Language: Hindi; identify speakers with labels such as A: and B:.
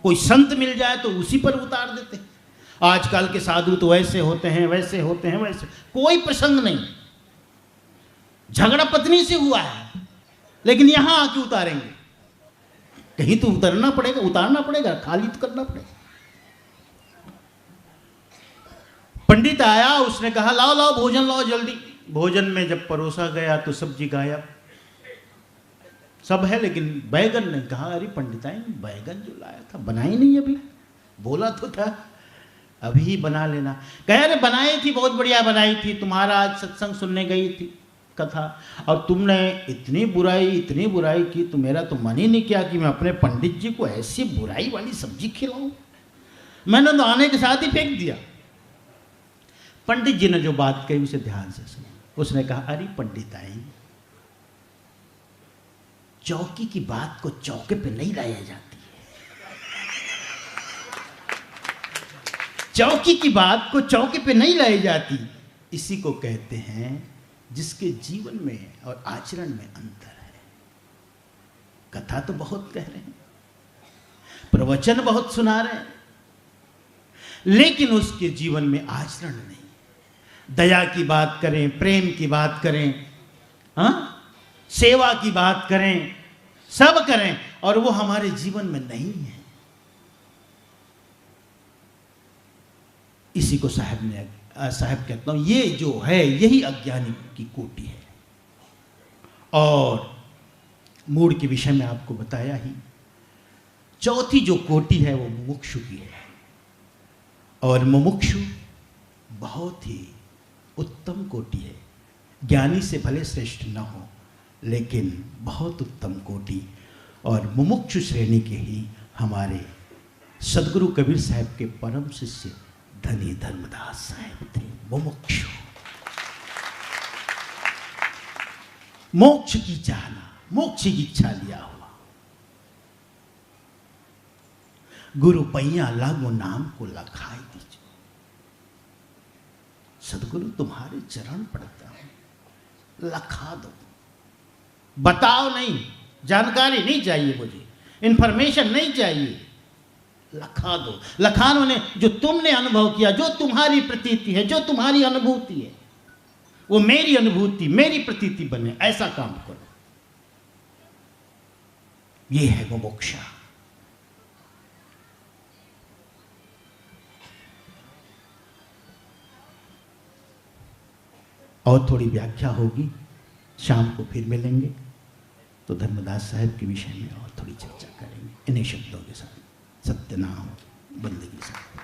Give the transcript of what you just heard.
A: कोई संत मिल जाए तो उसी पर उतार देते हैं। आजकल के साधु तो ऐसे होते हैं, वैसे होते हैं, वैसे, कोई प्रसंग नहीं। झगड़ा पत्नी से हुआ है, लेकिन यहां आके उतारेंगे। कहीं तो उतारना पड़ेगा, उतारना पड़ेगा, खाली तो करना पड़ेगा। पंडित आया, उसने कहा लाओ लाओ भोजन लाओ जल्दी। भोजन में जब परोसा गया तो सब्जी गायब, सब है लेकिन बैगन नहीं। कहा अरे पंडिताइन, बैगन जो लाया था बनाई नहीं अभी, बोला तो था अभी बना लेना। कह रहे बनाई थी, बहुत बढ़िया बनाई थी, तुम्हारा आज सत्संग सुनने गई थी कथा, और तुमने इतनी बुराई की, तो मेरा तो मन ही नहीं किया कि मैं अपने पंडित जी को ऐसी बुराई वाली सब्जी खिलाऊं। मैंने तो आने के साथ ही फेंक दिया। पंडित जी ने जो बात कही उसे ध्यान से सुना। उसने कहा अरे पंडिताइन, चौकी की बात को चौके पे नहीं लाया जाती है। चौकी की बात को चौके पे नहीं लाई जाती। इसी को कहते हैं जिसके जीवन में और आचरण में अंतर है। कथा तो बहुत कह रहे हैं, प्रवचन बहुत सुना रहे हैं, लेकिन उसके जीवन में आचरण नहीं। दया की बात करें, प्रेम की बात करें, सेवा की बात करें, सब करें, और वो हमारे जीवन में नहीं है। इसी को साहब कहता हूं, ये जो है यही अज्ञानी की कोटि है। और मूड के विषय में आपको बताया ही। चौथी जो कोटि है वो मुमुक्षु की है। और मुमुक्षु बहुत ही उत्तम कोटि है। ज्ञानी से भले श्रेष्ठ न हो, लेकिन बहुत उत्तम कोटि। और मुमुक्षु श्रेणी के ही हमारे सदगुरु कबीर साहब के परम शिष्य धनी धर्मदास साहब थे। मुमुक्षु, मोक्ष की चाहना, मोक्ष की इच्छा लिया हुआ। गुरु पैया लागो नाम को लखाई दीजिए। सदगुरु तुम्हारे चरण पड़ता हूं, लखा दो। बताओ नहीं, जानकारी नहीं चाहिए मुझे, इंफॉर्मेशन नहीं चाहिए, लखा दो। लखानों ने जो तुमने अनुभव किया, जो तुम्हारी प्रतीति है, जो तुम्हारी अनुभूति है, वो मेरी अनुभूति, मेरी प्रतीति बने, ऐसा काम करो। ये है मुमुक्षा। और थोड़ी व्याख्या होगी, शाम को फिर मिलेंगे तो धर्मदास साहब के विषय में और थोड़ी चर्चा करेंगे इन्हीं शब्दों के साथ। सत्यनाम बंदगी साहब।